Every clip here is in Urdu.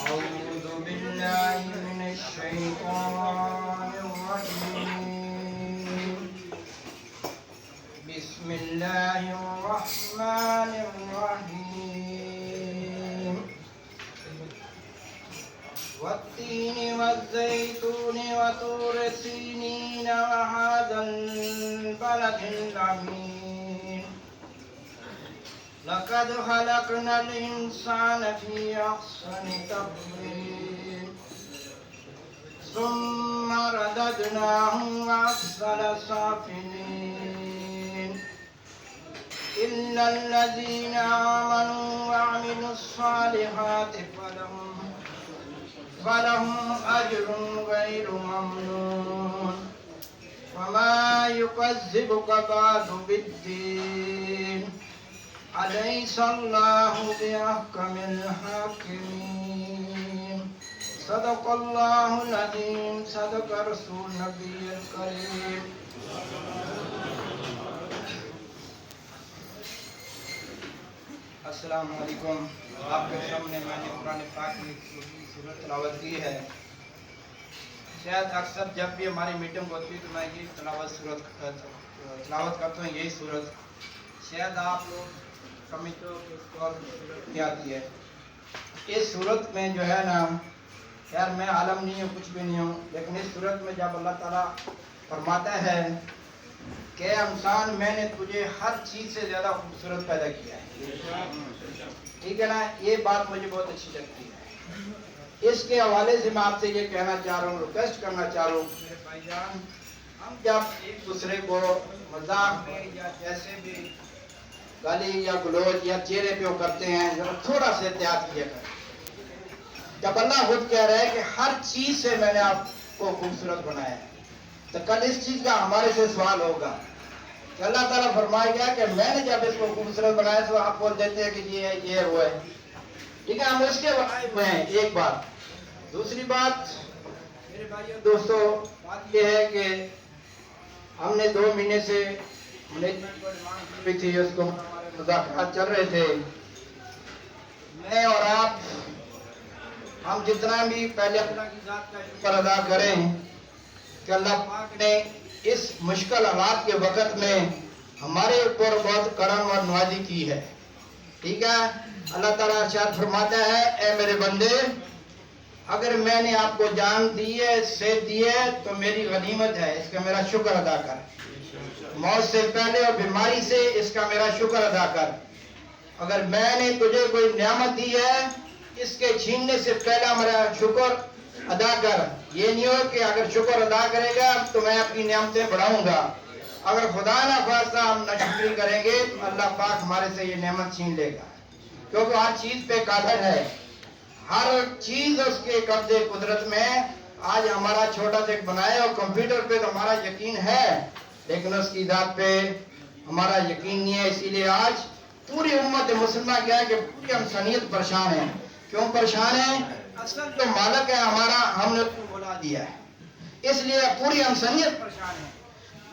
أعوذ بالله من الشيطان الرجيم. بسم الله الرحمن الرحيم. والتين والزيتون وطور سينين وهذا البلد الأمين. لقد خلقنا الإنسان في أحسن تقويم ثم رددناه أسفل سافلين إلا الذين آمنوا وعملوا الصالحات فلهم أجر غير ممنون وما يكذبك بعد بالدين أليس الله بأحكم الحاكمين. صدق الله العظيم. صدق رسول النبي الكريم. السلام علیکم. آپ کے سامنے میں نے قرآن پاک کی سورت تلاوت کی ہے. شاید اکثر جب بھی ہماری میٹنگ ہوتی ہے تو میں یہ تلاوت کرتا ہوں یہی سورت. شاید آپ لوگ کمی تو کیا آتی ہے. اس صورت میں جو ہے نا یار میں عالم نہیں ہوں, کچھ بھی نہیں ہوں, لیکن اس صورت میں جب اللہ تعالیٰ فرماتا ہے کہ انسان میں نے تجھے ہر چیز سے زیادہ خوبصورت پیدا کیا ہے, ٹھیک ہے نا, یہ بات مجھے بہت اچھی لگتی ہے. اس کے حوالے سے میں آپ سے یہ کہنا چاہ رہا ہوں, ریکویسٹ کرنا چاہ رہا ہوں میرے بھائی جان, ہم جب ایک دوسرے کو مذاق میں یا جیسے بھی گالی یا گلوچ یا چہرے پہ کرتے ہیں تھوڑا سا احتیاط کیا کریں. جب اللہ خود کہہ رہا ہے کہ ہر چیز سے میں نے آپ کو خوبصورت بنایا ہے, تو کل اس چیز کا ہمارے سے سوال ہوگا کہ اللہ تعالیٰ فرمائے گا کہ میں نے جب اس کو خوبصورت بنایا تو آپ بول دیتے ہیں کہ یہ ہے یہ وہ ہے, ٹھیک ہے, ہم اس کے بنائے ہوئے ہیں. ایک بات. دوسری بات میرے بھائیوں دوستوں, بات یہ ہے کہ ہم نے 2 مہینے سے مینجمنٹ کو ڈیمانڈ کی تھی, اس کو ہمارے مذاکرات چل رہے تھے. میں اور آپ ہم جتنا بھی پہلے اللہ کی ذات کا شکر ادا کریں کہ اللہ پاک نے اس مشکل حالات کے وقت میں ہمارے اوپر بہت کرم اور نوازی کی ہے, ٹھیک ہے. اللہ تعالیٰ ارشاد فرماتا ہے اے میرے بندے, اگر میں نے آپ کو جان دی ہے, صحت دی ہے, تو میری غنیمت ہے, اس کا میرا شکر ادا کر. موت سے پہلے اور بیماری سے اس کا میرا شکر ادا کر. اگر میں نے تجھے کوئی نعمت دی ہے, اس کے چھیننے سے پہلا میرا شکر ادا کر. یہ نہیں ہو کہ اگر شکر ادا کرے گا تو میں اپنی نعمتیں بڑھاؤں گا. اگر خدا نہ خواستہ ہم ناشکری کریں گے تو اللہ پاک ہمارے سے یہ نعمت چھین لے گا, کیونکہ ہر چیز پہ قادر ہے, ہر چیز اس کے قبضے قدرت میں. آج ہمارا چھوٹا سا بنایا اور کمپیوٹر پہ تو ہمارا یقین ہے, لیکن اس کی ذات پہ ہمارا یقین نہیں ہے. اسی لیے آج پوری امت مسلمہ کیا ہے کہ پوری انسانیت پریشان ہے. کیوں پریشان ہے؟ اصل جو مالک ہے ہمارا, ہم نے اس کو بلا دیا ہے, اس لیے پوری انسانیت پریشان ہے.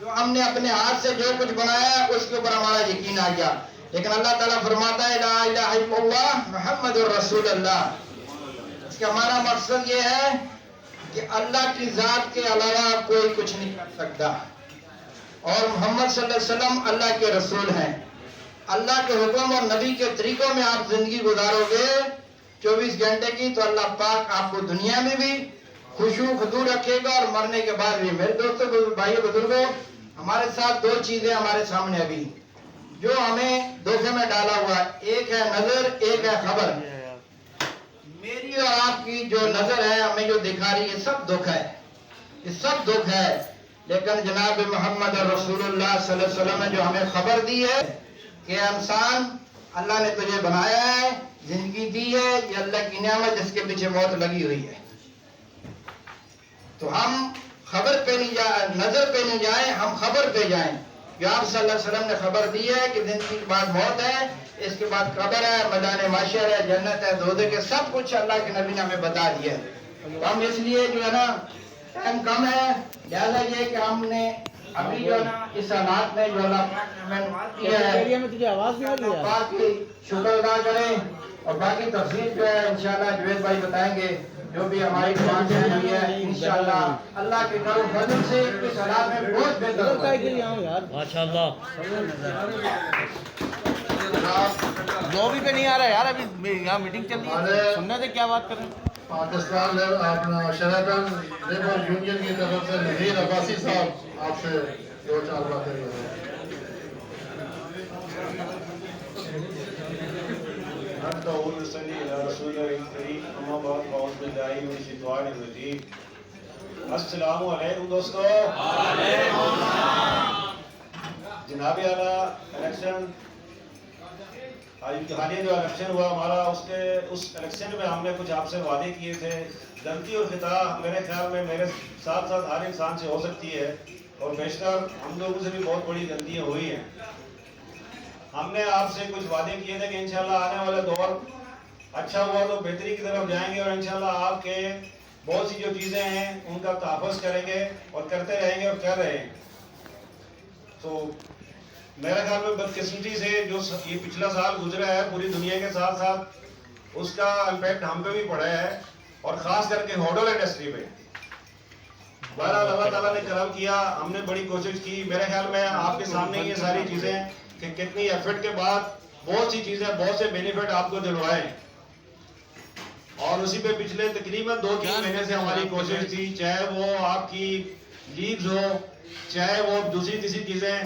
جو ہم نے اپنے ہاتھ سے جو کچھ بنایا ہے اس کے اوپر ہمارا یقین آ گیا, لیکن اللہ تعالیٰ فرماتا ہے لا الہ الا اللہ محمد الرسول اللہ. اس کا ہمارا مقصد یہ ہے کہ اللہ کی ذات کے علاوہ کوئی کچھ نہیں کر سکتا, اور محمد صلی اللہ علیہ وسلم اللہ کے رسول ہیں. اللہ کے حکم اور نبی کے طریقوں میں آپ زندگی گزارو گے 24 گھنٹے کی, تو اللہ پاک آپ کو دنیا میں بھی خوشو خضو رکھے گا اور مرنے کے بعد بھی. میرے دوستوں بھائیو بزرگوں, ہمارے ساتھ 2 چیزیں ہمارے سامنے ابھی جو ہمیں دھوکے میں ڈالا ہوا ہے, ایک ہے نظر, ایک ہے خبر. میری اور آپ کی جو نظر ہے ہمیں جو دکھا رہی ہے سب دکھ ہے, یہ سب دکھ ہے, لیکن جناب محمد رسول اللہ صلی اللہ علیہ وسلم نے جو ہمیں خبر دی ہے کہ انسان اللہ نے تجھے بنایا ہے, زندگی دی ہے, یہ اللہ کی نعمت جس کے پیچھے موت لگی ہوئی ہے. تو ہم خبر پہ نہیں جائیں, نظر پہ نہیں جائیں, ہم خبر پہ جائیں. کہ آپ صلی اللہ علیہ وسلم نے خبر دی ہے کہ زندگی کے بعد موت ہے، اس کے بعد قبر ہے، میدان محشر ہے، جنت ہے، دوزخ ہے، سب کچھ اللہ کے نبی نے ہمیں بتا دیا ہے۔ تو ہم اس لیے جو ہے نا ٹائم کم ہے، لہٰذا یہ کہ ہم نے ابھی جو ہے نا اس حالات میں جو اللہ پاک نے ہمیں نعمت دیا ہے، اللہ پاک کی شکر ادا کریں، اور باقی تفصیل جو ہے انشاءاللہ جوید بھائی بتائیں گے، جو بھی ہماری دعا سے ہوئی ہے انشاءاللہ اللہ کے کرم و فضل سے اس حالات میں بہت بہتر ہوگا۔ ماشاءاللہ جو بھی پہ نہیں آ رہا یار، ابھی یہاں میٹنگ چل رہی ہے، سننے سے کیا بات کریں۔ پاکستان اپنا شرائطن لیبر یونین کی طرف سے نذیر عباسی صاحب آپ سے 2-4 باتیں کریں۔ السلام علیکم دوستو۔ جناب اعلیٰ الیکشن حالیہ جو الیکشن ہوا ہمارا، اس الیکشن میں ہم نے کچھ آپ سے وعدے کیے تھے۔ غلطی اور خطا میرے خیال میں میرے ساتھ ساتھ ہر انسان سے ہو سکتی ہے، اور بیشتر ہم لوگوں سے بھی بہت بڑی غلطیاں ہوئی ہیں۔ ہم نے آپ سے کچھ وعدے کیے تھے کہ انشاءاللہ آنے والا دور اچھا ہوا تو بہتری کی طرف جائیں گے، اور انشاءاللہ آپ کے بہت سی جو چیزیں ہیں ان کا تحفظ کریں گے اور کرتے رہیں گے اور کر رہے ہیں۔ تو میرے خیال میں بدقسمتی سے جو یہ پچھلا سال گزرا ہے پوری دنیا کے ساتھ ساتھ، اس کا امپیکٹ ہم پہ بھی پڑا ہے، اور خاص کر کے ہوٹل انڈسٹری پہ۔ بہرحال اللہ تعالیٰ نے کرم کیا، ہم نے بڑی کوشش کی۔ میرے خیال میں آپ کے سامنے یہ ساری چیزیں کہ کتنی ایفرٹ کے بعد بہت سی چیزیں، بہت سے بینیفٹ آپ کو دلوائے، اور اسی پہ پچھلے تقریباً 2-3 مہینے سے ہماری کوشش تھی، چاہے وہ آپ کی لیوز ہو، چاہے وہ دوسری تیسری چیزیں۔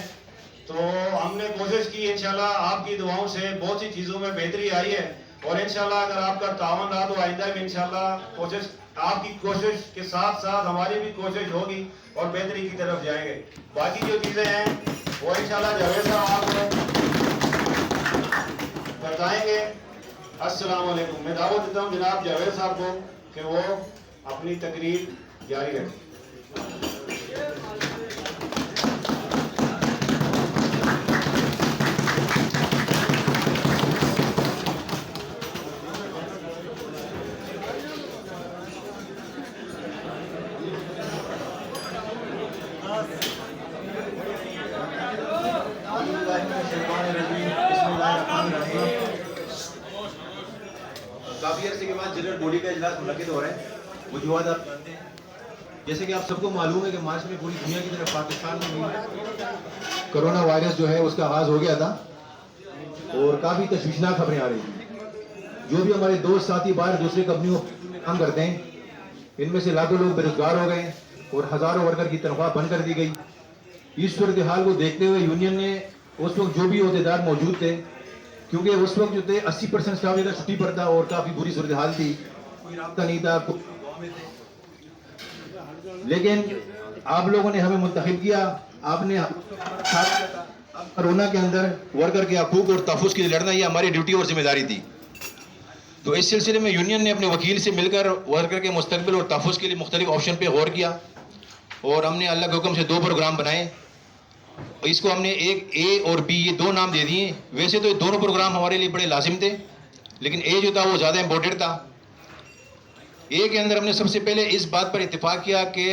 تو ہم نے کوشش کی، انشاءاللہ آپ کی دعاؤں سے بہت سی چیزوں میں بہتری آئی ہے، اور انشاءاللہ اگر آپ کا تعاون رہا تو آئندہ بھی انشاءاللہ کوشش، آپ کی کوشش کے ساتھ ساتھ ہماری بھی کوشش ہوگی اور بہتری کی طرف جائیں گے۔ باقی جو چیزیں ہیں وہ انشاءاللہ جاوید صاحب آپ کو بتائیں گے۔ السلام علیکم۔ میں دعوت دیتا ہوں جناب جاوید صاحب کو کہ وہ اپنی تقریر جاری رکھیں۔ کافی عرصے کے بعد جنرل باڈی کا اجلاس منعقد ہو رہا ہے۔ وجوہات آپ جانتے ہیں، جیسے کہ آپ سب کو معلوم ہے کہ مارچ میں پوری دنیا کی طرف پاکستان میں کرونا وائرس جو ہے اس کا آغاز ہو گیا تھا، اور کافی تشویشناک خبریں آ رہی تھیں۔ جو بھی ہمارے دوست ساتھی باہر دوسرے کمپنیوں میں کام کرتے ہیں، ان میں سے لاکھوں لوگ بے روزگار ہو گئے اور ہزاروں ورکر کی تنخواہ بند کر دی گئی۔ اس صورتحال کو دیکھتے ہوئے یونین نے اس وقت جو بھی عہدیدار موجود تھے، کیونکہ اس وقت جو تھے 80% اسٹاف ادھر چھٹی پر تھا اور کافی بری صورتحال تھی، کوئی رابطہ نہیں تھا، لیکن آپ لوگوں نے ہمیں منتخب کیا۔ آپ نے کرونا کے اندر ورکر کے حقوق اور تحفظ کے لیے لڑنا یہ ہماری ڈیوٹی اور ذمہ داری تھی۔ تو اس سلسلے میں یونین نے اپنے وکیل سے مل کر ورکر کے مستقبل اور تحفظ کے لیے مختلف آپشن پہ غور کیا، اور ہم نے اللہ کے حکم سے 2 پروگرام بنائے۔ اس کو ہم نے ایک اے اور بی یہ 2 نام دے دیے۔ ویسے تو یہ دونوں پروگرام ہمارے لیے بڑے لازم تھے، لیکن اے جو تھا وہ زیادہ امپورٹنٹ تھا۔ اے کے اندر ہم نے سب سے پہلے اس بات پر اتفاق کیا کہ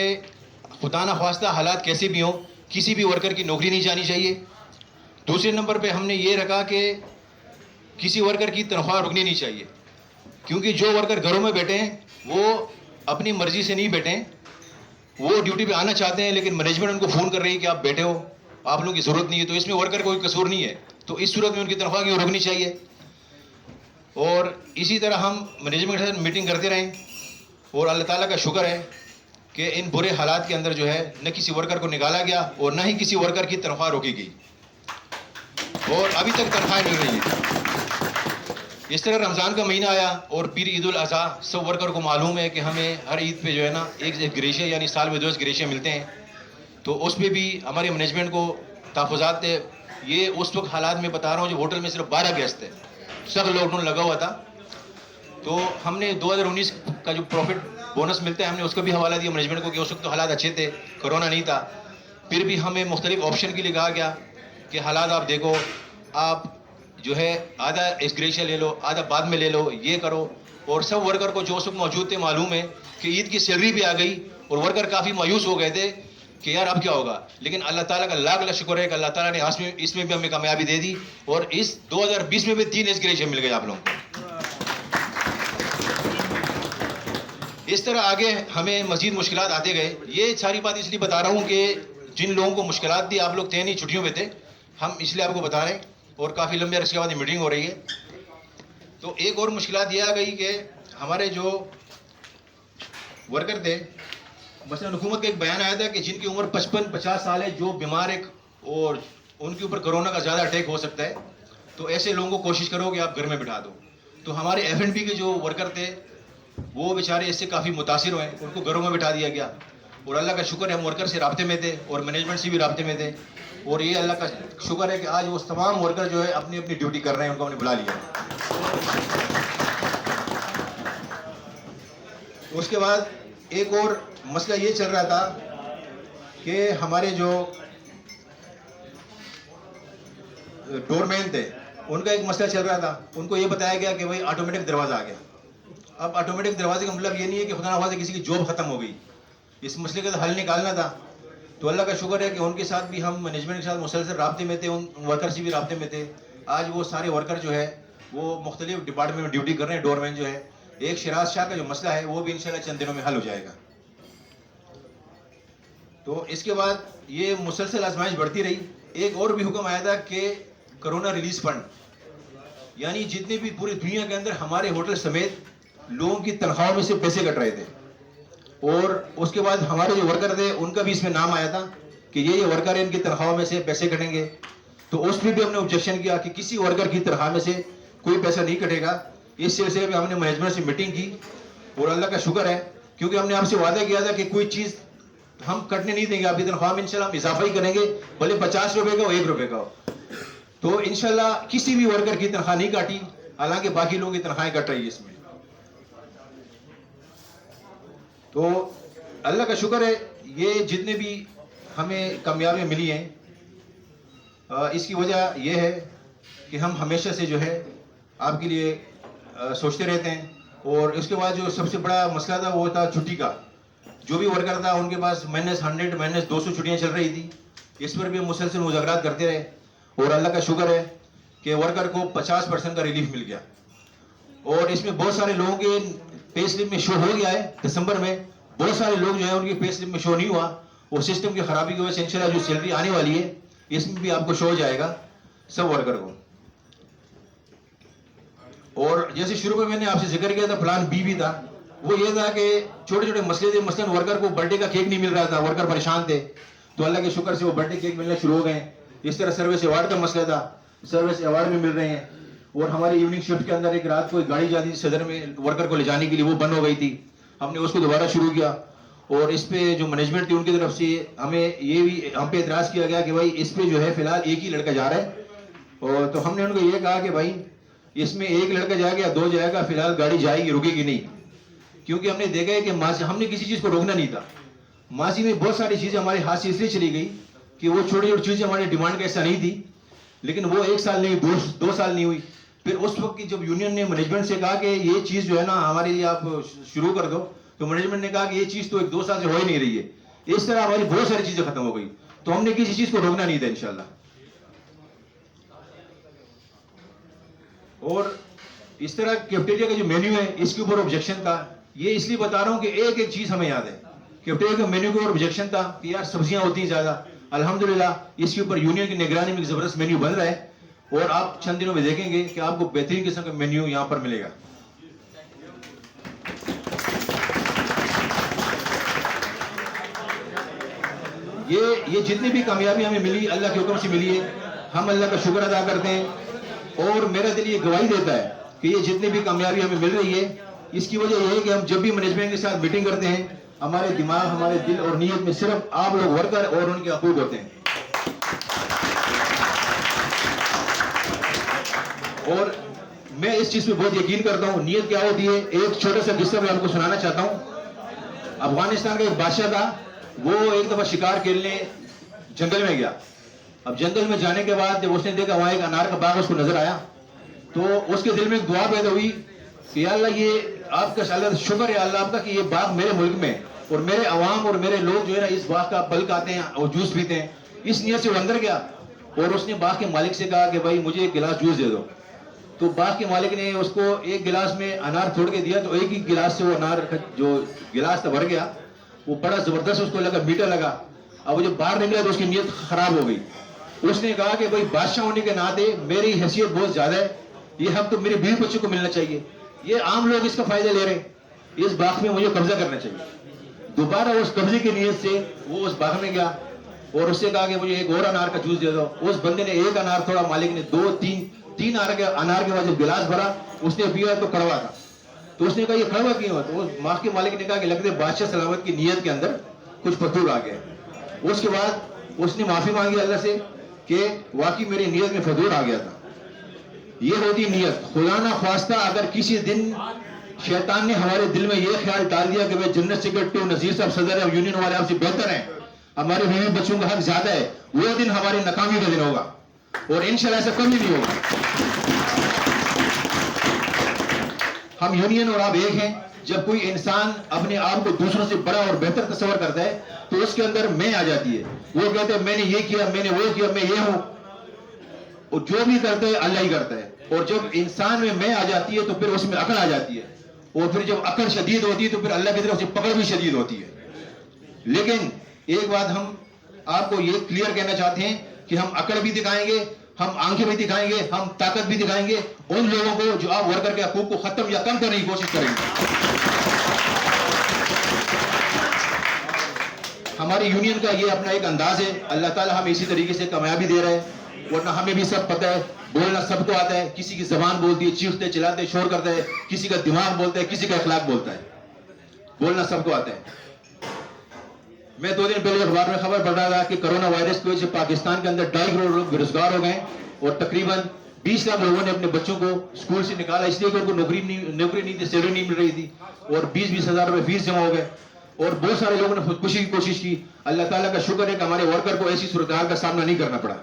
خدا نخواستہ حالات کیسے بھی ہوں، کسی بھی ورکر کی نوکری نہیں جانی چاہیے۔ دوسرے نمبر پہ ہم نے یہ رکھا کہ کسی ورکر کی تنخواہ رکنی نہیں چاہیے، کیونکہ جو ورکر گھروں میں بیٹھے ہیں وہ اپنی مرضی سے نہیں بیٹھے ہیں، وہ ڈیوٹی پہ آنا چاہتے ہیں لیکن مینجمنٹ ان کو فون کر رہی ہے کہ آپ بیٹھے ہو، آپ لوگوں کی ضرورت نہیں ہے۔ تو اس میں ورکر کوئی قصور نہیں ہے، تو اس صورت میں ان کی تنخواہ کیوں رکنی چاہیے۔ اور اسی طرح ہم مینجمنٹ کے ساتھ میٹنگ کرتے رہیں، اور اللہ تعالیٰ کا شکر ہے کہ ان برے حالات کے اندر جو ہے نہ کسی ورکر کو نکالا گیا اور نہ ہی کسی ورکر کی تنخواہ روکی گئی، اور ابھی تک تنخواہیں مل رہی ہیں۔ اس طرح رمضان کا مہینہ آیا اور پیر عید الاضحیٰ، سب ورکر کو معلوم ہے کہ ہمیں ہر عید پہ جو ہے نا ایک گریشے یعنی سال میں 2 گریشے ملتے ہیں، تو اس پہ بھی ہمارے مینجمنٹ کو تحفظات تھے۔ یہ اس وقت حالات میں بتا رہا ہوں جب ہوٹل میں صرف 12 گیسٹ تھے، سخت لاک ڈاؤن لگا ہوا تھا، تو ہم نے 2019 کا جو پروفٹ بونس ملتا ہے ہم نے اس کا بھی حوالہ دیا مینجمنٹ کو کہ اس وقت تو حالات اچھے تھے، کرونا نہیں تھا، پھر بھی ہمیں مختلف آپشن کے لیے کہا گیا کہ حالات آپ دیکھو, آپ جو ہے آدھا ایکسگریشن لے لو, آدھا بعد میں لے لو, یہ کرو. اور سب ورکر کو جو اس وقت موجود تھے معلوم ہے کہ عید کی سیلری بھی آ گئی اور ورکر کافی مایوس ہو گئے تھے کہ یار اب کیا ہوگا. لیکن اللہ تعالیٰ کا لاکھ لاکھ شکر ہے کہ اللہ تعالیٰ نے اس میں بھی ہمیں کامیابی دے دی, اور اس 2020 میں بھی 3 ایکسگریشن مل گئے آپ لوگوں کو. اس طرح آگے ہمیں مزید مشکلات آتے گئے. یہ ساری بات اس لیے بتا رہا ہوں کہ جن لوگوں کو مشکلات تھی, آپ لوگ تھے نہیں, چھٹیوں پہ تھے, ہم اس لیے آپ کو بتا رہے ہیں, اور کافی لمبے عرصے کے بعد میٹنگ ہو رہی ہے. تو ایک اور مشکلات یہ آ گئی کہ ہمارے جو ورکر تھے, مثلا حکومت کا ایک بیان آیا تھا کہ جن کی عمر 55-50 سال ہے, جو بیمار ہے اور ان کے اوپر کرونا کا زیادہ اٹیک ہو سکتا ہے, تو ایسے لوگوں کو کوشش کرو کہ آپ گھر میں بٹھا دو. تو ہمارے F&B کے جو ورکر تھے وہ بیچارے اس سے کافی متاثر ہوئے, ان کو گھروں میں بٹھا دیا گیا. اور اللہ کا شکر ہے ہم ورکر سے رابطے میں تھے اور مینجمنٹ سے بھی رابطے میں تھے, اور یہ اللہ کا شکر ہے کہ آج وہ تمام ورکر جو ہے اپنی اپنی ڈیوٹی کر رہے ہیں, ان کو ہم نے بلا لیا. اس کے بعد ایک اور مسئلہ یہ چل رہا تھا کہ ہمارے جو ڈور مین تھے ان کا ایک مسئلہ چل رہا تھا. ان کو یہ بتایا گیا کہ بھائی آٹومیٹک دروازہ آ گیا. اب آٹومیٹک دروازے کا مطلب یہ نہیں ہے کہ خدا نخواستہ کسی کی جاب ختم ہو گئی. اس مسئلے کا حل نکالنا تھا. تو اللہ کا شکر ہے کہ ان کے ساتھ بھی ہم مینجمنٹ کے ساتھ مسلسل رابطے میں تھے, ان ورکر سے بھی رابطے میں تھے. آج وہ سارے ورکر جو ہے وہ مختلف ڈپارٹمنٹ میں ڈیوٹی کر رہے ہیں. ڈور مین جو ہے, ایک شراز شاہ کا جو مسئلہ ہے وہ بھی انشاءاللہ چند دنوں میں حل ہو جائے گا. تو اس کے بعد یہ مسلسل آزمائش بڑھتی رہی. ایک اور بھی حکم آیا تھا کہ کرونا ریلیز فنڈ, یعنی جتنے بھی پوری دنیا کے اندر ہمارے ہوٹل سمیت لوگوں کی تنخواہوں میں سے پیسے کٹ رہے تھے, اور اس کے بعد ہمارے جو ورکر تھے ان کا بھی اس میں نام آیا تھا کہ یہ ورکر ہیں, ان کی تنخواہوں میں سے پیسے کٹیں گے. تو اس میں بھی ہم نے آبجیکشن کیا کہ کسی ورکر کی تنخواہ میں سے کوئی پیسہ نہیں کٹے گا. اس سلسلے میں ہم نے مینجمنٹ سے میٹنگ کی, اور اللہ کا شکر ہے کیونکہ ہم نے آپ سے وعدہ کیا تھا کہ کوئی چیز ہم کٹنے نہیں دیں گے. آپ کی تنخواہ میں انشاءاللہ ہم اضافہ ہی کریں گے, بھلے 50 روپے کا ہو 1 روپے کا ہو. تو انشاءاللہ کسی بھی ورکر کی تنخواہ نہیں کاٹی, حالانکہ باقی لوگوں کی تنخواہیں کٹ رہی ہے اس میں. تو اللہ کا شکر ہے یہ جتنے بھی ہمیں کامیابیاں ملی ہیں, اس کی وجہ یہ ہے کہ ہم ہمیشہ سے جو ہے آپ کے لیے سوچتے رہتے ہیں. اور اس کے بعد جو سب سے بڑا مسئلہ تھا وہ تھا چھٹی کا. جو بھی ورکر تھا ان کے پاس -100 -200 چھٹیاں چل رہی تھی. اس پر بھی ہم مسلسل مذاکرات کرتے رہے, اور اللہ کا شکر ہے کہ ورکر کو 50% کا ریلیف مل گیا. اور اس میں بہت سارے لوگوں کے پے سلپ میں شو ہو گیا ہے. دسمبر میں بہت سارے لوگ جو ہیں ان کی پے سلپ میں شو نہیں ہوا, وہ سسٹم کی خرابی کی وجہ سے انشاءاللہ جو سیلری آنے والی ہے اس میں بھی آپ کو شو ہو جائے گا سب ورکر کو. اور جیسے شروع میں نے آپ سے ذکر کیا تھا پلان بی بھی تھا, وہ یہ تھا کہ چھوٹے چھوٹے مسئلے تھے. مثلاً ورکر کو برتھ ڈے کا کیک نہیں مل رہا تھا, ورکر پریشان تھے, تو اللہ کے شکر سے وہ برتھ ڈے کیک ملنا شروع ہو گئے. اس طرح سروس ایوارڈ کا مسئلہ تھا, سروس ایوارڈ بھی مل رہے ہیں. اور ہماری ایوننگ شفٹ کے اندر ایک رات کو ایک گاڑی جاتی تھی صدر میں ورکر کو لے جانے کے لیے, وہ بند ہو گئی تھی. ہم نے اس کو دوبارہ شروع کیا, اور اس پہ جو مینجمنٹ تھی ان کی طرف سے ہمیں یہ بھی ہم پہ اعتراض کیا گیا کہ بھائی اس پہ جو ہے فی الحال ایک ہی لڑکا جا رہا ہے. اور تو ہم نے ان کو یہ کہا کہ بھائی اس میں ایک لڑکا جائے گا 2 جائے گا, فی الحال گاڑی جائے گی, رکے گی نہیں. کیونکہ ہم نے دیکھا ہے کہ ہم نے کسی چیز کو روکنا نہیں تھا. ماضی میں بہت ساری چیزیں ہمارے ہاتھ سے اس لیے چلی گئی کہ وہ چھوٹی چھوٹی چیزیں ہماری ڈیمانڈ کا ایسا نہیں تھی, لیکن وہ 1 سال نہیں, 2 سال نہیں ہوئی. پھر اس وقت کی جب یونین نے مینجمنٹ سے کہا کہ یہ چیز جو ہے نا ہمارے لیے آپ شروع کر دو, تو مینجمنٹ نے کہا کہ یہ چیز تو 1-2 سال سے ہو ہی نہیں رہی ہے. اس طرح ہماری بہت ساری چیزیں ختم ہو گئی. تو ہم نے کسی چیز کو روکنا نہیں تھا انشاءاللہ. اور اس طرح کیفٹیریا کا جو مینیو ہے اس کے اوپر آبجیکشن تھا. یہ اس لیے بتا رہا ہوں کہ ایک ایک چیز ہمیں یاد ہے. کیفٹیریا کا مینیو کے اوپر آبجیکشن تھا کہ یار سبزیاں ہوتی ہیں زیادہ. الحمدللہ اس کے اوپر یونین کی نگرانی میں ایک زبردست مینیو بن رہا ہے, اور آپ چند دنوں میں دیکھیں گے کہ آپ کو بہترین قسم کا مینیو یہاں پر ملے گا. یہ جتنی بھی کامیابی ہمیں ملی اللہ کے حکم سے ملی ہے, ہم اللہ کا شکر ادا کرتے ہیں. اور میرا دل یہ گواہی دیتا ہے کہ یہ جتنی بھی کامیابی ہمیں مل رہی ہے اس کی وجہ یہ ہے کہ ہم جب بھی مینجمنٹ کے ساتھ میٹنگ کرتے ہیں ہمارے دماغ, ہمارے دل اور نیت میں صرف آپ لوگ ورکر اور ان کے حقوق ہوتے ہیں. اور میں اس چیز پہ بہت یقین کرتا ہوں. نیت کیا ہوتی ہے, ایک چھوٹا سا قصہ میں آپ کو سنانا چاہتا ہوں. افغانستان کا ایک بادشاہ تھا, وہ ایک دفعہ شکار کھیلنے جنگل میں گیا. اب جنگل میں جانے کے بعد جب اس نے دیکھا وہاں ایک انار کا باغ اس کو نظر آیا تو اس کے دل میں ایک دعا پیدا ہوئی کہ یا اللہ یہ آپ کا اللہ شکر ہے اللہ آپ کا کہ یہ باغ میرے ملک میں اور میرے عوام اور میرے لوگ جو ہے نا اس باغ کا پھل کھاتے ہیں اور جوس پیتے ہیں. اس نیت سے وہ اندر گیا اور اس نے باغ کے مالک سے کہا کہ بھائی مجھے ایک گلاس جوس دے دو. تو باغ کے مالک نے اس کو ایک گلاس میں انار توڑ کے دیا تو ایک ہی گلاس سے وہ انار جو گلاس تھا بھر گیا. وہ بڑا زبردست اس کو لگا, میٹھا لگا. اب وہ جب باہر نکلا تو اس کی نیت خراب ہو گئی. اس نے کہا کہ بھائی بادشاہ ہونے کے ناطے میری حیثیت بہت زیادہ ہے, یہ حق تو میرے بیوی بچوں کو ملنا چاہیے, یہ عام لوگ اس کا فائدہ لے رہے ہیں, اس باغ میں مجھے قبضہ کرنا چاہیے. دوبارہ اس قبضے کی نیت سے وہ اس باغ میں گیا اور اس سے کہا کہ مجھے ایک اور انار کا جوس دے دو. اس بندے نے ایک انار تھوڑا, مالک نے دو تین انار کے بعد جب گلاس بھرا اس نے پیا تو کڑوا تھا. تو اس نے کہا یہ کڑوا کیوں ہے؟ تو اس باغ کے مالک نے کہا کہ لگتے بادشاہ سلامت کی نیت کے اندر کچھ فطور آ گیا. اس کے بعد اس نے معافی مانگی اللہ سے کہ واقعی میری نیت میں فطور آ گیا تھا. یہ ہوتی نیت. خدا نہ خواستہ اگر کسی دن شیطان نے ہمارے دل میں یہ خیال ڈال دیا کہ میں جنرل سیکرٹری نذیر صاحب صدر ہے, یونین والے آپ سے بہتر ہیں, ہمارے بیوی بچوں کا حق زیادہ ہے, وہ دن ہماری ناکامی کا دن ہوگا اور انشاءاللہ ایسا کبھی نہیں ہوگا. ہم یونین اور آپ ایک ہیں. جب کوئی انسان اپنے آپ کو دوسروں سے بڑا اور بہتر تصور کرتا ہے تو اس کے اندر میں آ جاتی ہے. وہ کہتے ہیں میں نے یہ کیا, میں نے وہ کیا, میں یہ ہوں. اور جو بھی کرتا ہے اللہ ہی کرتا ہے. اور جب انسان میں آ جاتی ہے تو پھر اس میں عقل آ جاتی ہے, اور پھر جب عقل شدید ہوتی ہے تو پھر اللہ کی طرف سے پکڑ بھی شدید ہوتی ہے. لیکن ایک بات ہم آپ کو یہ کلیئر کہنا چاہتے ہیں کہ ہم عقل بھی دکھائیں گے, ہم آنکھیں بھی دکھائیں گے, ہم طاقت بھی دکھائیں گے ان لوگوں کو جو آپ ورکر کے حقوق کو ختم یا کم کرنے کی کوشش کریں گے. ہماری یونین کا یہ اپنا ایک انداز ہے. اللہ تعالیٰ ہمیں اسی طریقے سے کامیابی دے رہے ہیں. ورنہ ہمیں بھی سب پتہ ہے, بولنا سب کو آتا ہے. کسی کی زبان بولتی ہے, چیختے چلاتے شور کرتا ہے, کسی کا دماغ بولتا ہے, کسی کا اخلاق بولتا ہے. بولنا سب کو آتا ہے. میں 2 دن پہلے اخبار میں خبر پڑھ رہا تھا کہ کرونا وائرس کی وجہ سے پاکستان کے اندر 2.5 کروڑ لوگ بے روزگار ہو گئے اور تقریباً 20 لاکھ لوگوں نے اپنے بچوں کو اسکول سے نکالا اس لیے کہ ان کو نوکری نہیں تھی, سیلری نہیں مل رہی تھی, اور 20-20 ہزار روپے فیس جمع ہو گئے. اور بہت سارے لوگوں نے خودکشی کی کوشش کی. اللہ تعالیٰ کا شکر ہے کہ ہمارے ورکر کو ایسی صورتحال کا سامنا نہیں کرنا پڑا.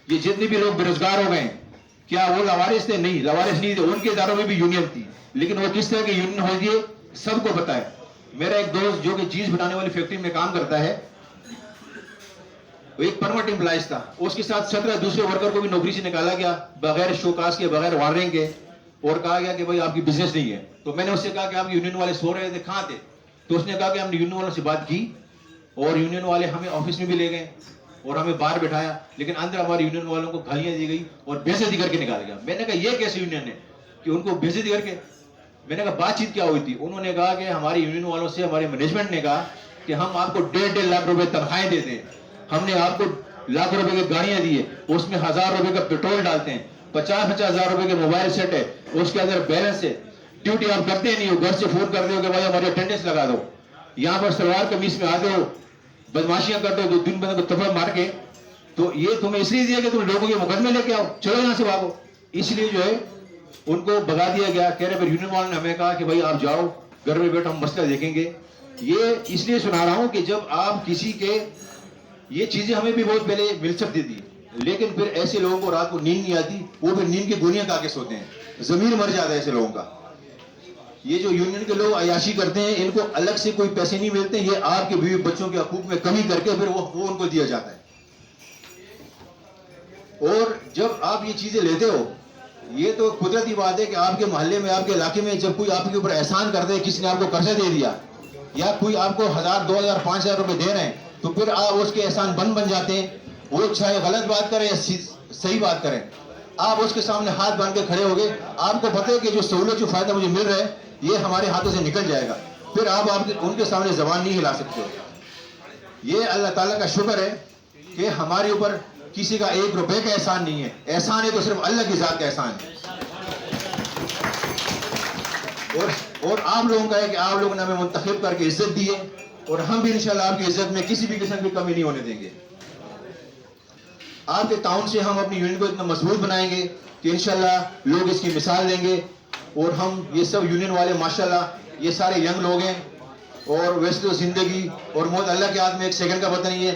یہ جتنے بھی لوگ بے روزگار ہو گئے کیا وہ لاوارث تھے؟ نہیں, لاوارث نہیں تھے. ان کے اداروں میں بھی یونین تھی, لیکن وہ کس طرح کی یونین ہوتی ہے سب کو پتا ہے. میرا ایک دوست جو کہ چیز بنانے والی فیکٹری میں کام کرتا ہے, وہ ایک پرمنٹ امپلائز تھا. اس کے ساتھ 17 دوسرے ورکر کو بھی نوکری سے نکالا گیا بغیر شوکاس کے, بغیر وارننگ کے, اور کہا گیا کہ بھائی آپ کی بزنس نہیں ہے. تو میں نے اس سے کہا کہ آپ یونین والے سو رہے تھے, کہاں تھے؟ تو اس نے کہا کہ ہم نے یونین والوں سے بات کی اور یونین والے ہمیں آفس میں بھی لے گئے اور ہمیں باہر بٹھایا, لیکن اندر ہمارے یونین والوں کو گالیاں دی گئی اور بے عزتی کر کے نکالا گیا. میں نے کہا یہ کیسے یونین ہے کہ ان کو بے عزتی کر کے؟ میں نے کہا بات چیت کیا ہوئی تھی؟ انہوں نے کہا کہ ہماری یونین والوں سے ہمارے مینجمنٹ نے کہا کہ ہم آپ کو 1.5 لاکھ روپے تنخواہیں دیتے ہیں, ہم نے آپ کو لاکھ روپے کی گاڑیاں دی ہے, اس میں 1000 روپے کا پیٹرول ڈالتے ہیں, 50 ہزار روپے کے موبائل سیٹ ہے, اس کے اندر بیلنس ہے, ڈیوٹی آپ کرتے نہیں ہو, گھر سے فون کرتے ہو کہ بھائی ہماری اٹینڈنس لگا دو, یہاں پر سلوار قمیص میں آتے ہو, بدماشیاں کرتے ہو, 2-3 بندے کو تفر مار کے. تو یہ تمہیں اس لیے دیا کہ تم لوگوں کے مقدمے لے کے آؤ, چلو یہاں سے بھاگو. اس لیے جو ہے ان کو بگا دیا گیا. کہہ رہے پھر یونین والوں نے ہمیں کہا کہ بھائی آپ جاؤ گھر میں بیٹھو, ہم مسئلہ دیکھیں گے. یہ اس لیے سنا رہا ہوں کہ جب آپ کسی کے, یہ چیزیں ہمیں بھی بہت پہلے مل سکتی تھی, لیکن پھر ایسے لوگوں کو رات کو نیند نہیں آتی, وہ پھر نیند کی گولیاں کھا کے سوتے ہیں, ضمیر مر جاتا ہے ایسے لوگوں کا. یہ جو یونین کے لوگ عیاشی کرتے ہیں ان کو الگ سے کوئی پیسے نہیں ملتے, یہ آپ کے بیوی بچوں کے حقوق میں کمی کر کے پھر وہ ان کو دیا جاتا ہے. اور جب آپ یہ چیزیں لیتے ہو, یہ تو قدرتی بات ہے کہ آپ کے محلے میں, آپ کے علاقے میں جب کوئی آپ کے اوپر احسان کرتا ہے, کسی نے آپ کو قرضہ دے دیا یا کوئی آپ کو 1000, 2000, 5000 روپے دے رہے ہیں, تو پھر آپ اس کے احسان بن جاتے ہیں. وہ چاہے غلط بات کریں یا صحیح بات کریں, آپ اس کے سامنے ہاتھ باندھ کے کھڑے ہو گئے. آپ کو پتہ ہے کہ جو سہولت, جو فائدہ مجھے مل رہا ہے یہ ہمارے ہاتھوں سے نکل جائے گا, پھر آپ ان کے سامنے زبان نہیں ہلا سکتے. یہ اللہ تعالیٰ کا شکر ہے کہ ہمارے اوپر کسی کا 1 روپے کا احسان نہیں ہے. احسان ہے تو صرف اللہ کی ذات کا احسان ہے. اور آپ لوگوں کا ہے کہ آپ لوگوں نے ہمیں منتخب کر کے عزت دی ہے, اور ہم بھی انشاءاللہ آپ کی عزت میں کسی بھی قسم کی کمی نہیں ہونے دیں گے. آپ کے تعاون سے ہم اپنی یونین کو اتنا مضبوط بنائیں گے کہ انشاءاللہ لوگ اس کی مثال دیں گے. اور ہم یہ سب یونین والے ماشاءاللہ یہ سارے ینگ لوگ ہیں, اور ویسے تو زندگی اور موت اللہ کے ہاتھ میں 1 سیکنڈ کا پتہ نہیں ہے,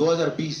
2020,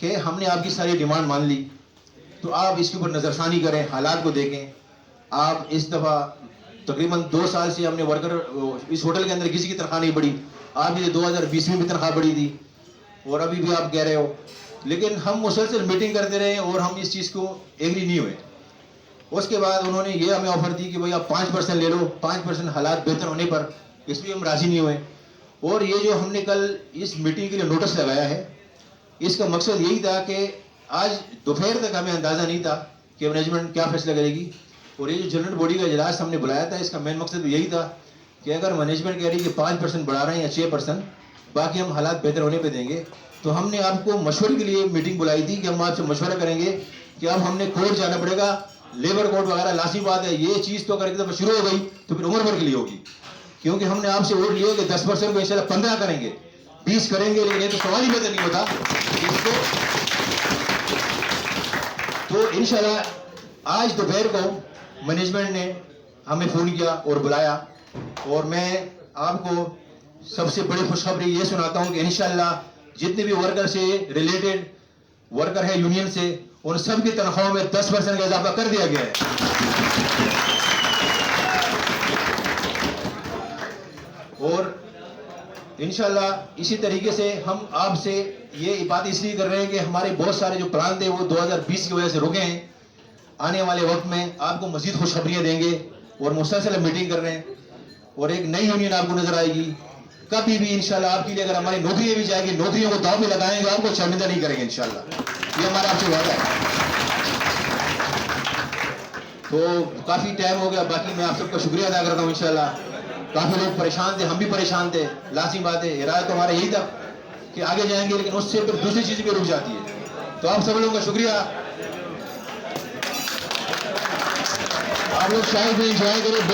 کہ ہم نے آپ کی ساری ڈیمانڈ مان لی, تو آپ اس کے اوپر نظر ثانی کریں, حالات کو دیکھیں. آپ اس دفعہ تقریباً 2 سال سے ہم نے ورکر اس ہوٹل کے اندر کسی کی تنخواہ نہیں بڑھی. آپ کی 2020 میں بھی تنخواہ بڑھی تھی اور ابھی بھی آپ کہہ رہے ہو, لیکن ہم مسلسل میٹنگ کرتے رہے اور ہم اس چیز کو ایگری نہیں ہوئے. اس کے بعد انہوں نے یہ ہمیں آفر دی کہ بھائی آپ 5% لے لو, 5% حالات بہتر ہونے پر. اس بھی ہم راضی نہیں ہوئے. اور یہ جو ہم نے کل اس میٹنگ کے لیے نوٹس لگایا ہے, اس کا مقصد یہی تھا کہ آج دوپہر تک ہمیں اندازہ نہیں تھا کہ مینجمنٹ کیا فیصلہ کرے گی. اور یہ جو جنرل باڈی کا اجلاس ہم نے بلایا تھا, اس کا مین مقصد یہی تھا کہ اگر مینجمنٹ کہہ رہی ہے کہ 5% بڑھا رہے ہیں یا 6%, باقی ہم حالات بہتر ہونے پہ دیں گے. تو ہم نے آپ کو مشورے کے لیے میٹنگ بلائی تھی کہ ہم آپ سے مشورہ کریں گے کہ اب ہم نے کورٹ جانا پڑے گا, لیبر کورٹ وغیرہ لازمی بات ہے. یہ چیز تو اگر ایک دفعہ شروع ہو گئی تو پھر عمر بھر کے لیے ہوگی, کیونکہ ہم نے آپ سے ووٹ لیے کہ 10% کو انشاءاللہ 15 کریں گے, 20 کریں گے, لیکن یہ تو سوال ہی بہتر نہیں ہوتا اس کو. تو انشاءاللہ آج دوپہر کو مینجمنٹ نے ہمیں فون کیا اور بلایا, اور میں آپ کو سب سے بڑی خوشخبری یہ سناتا ہوں کہ انشاءاللہ جتنے بھی ورکر سے ریلیٹڈ ورکر ہے یونین سے, ان سب کی تنخواہوں میں 10% کا اضافہ کر دیا گیا ہے. اور انشاءاللہ اسی طریقے سے ہم آپ سے یہ بات اس لیے کر رہے ہیں کہ ہمارے بہت سارے جو پلان تھے وہ 2020 کی وجہ سے رکے ہیں. آنے والے وقت میں آپ کو مزید خوشخبریاں دیں گے اور مسلسل میٹنگ کر رہے ہیں, اور ایک نئی یونین آپ کو نظر آئے گی. کبھی بھی انشاءاللہ آپ کے لیے اگر ہماری نوکریاں بھی جائیں گی, نوکریوں کو داؤ میں لگائیں گے, آپ کو شرمندہ نہیں کریں گے انشاءاللہ. یہ ہمارا آپ سے وعدہ ہے. تو کافی ٹائم ہو گیا, باقی میں آپ سب کا شکریہ ادا کرتا ہوں. انشاءاللہ کافی لوگ پریشان تھے, ہم بھی پریشان تھے, لازمی بات ہے. ارادہ تو ہمارا یہی تھا کہ آگے جائیں گے, لیکن اس سے پھر دوسری چیز بھی رک جاتی ہے. تو آپ سب لوگوں کا شکریہ. آپ لوگ شاید بھی انجوائے کریں.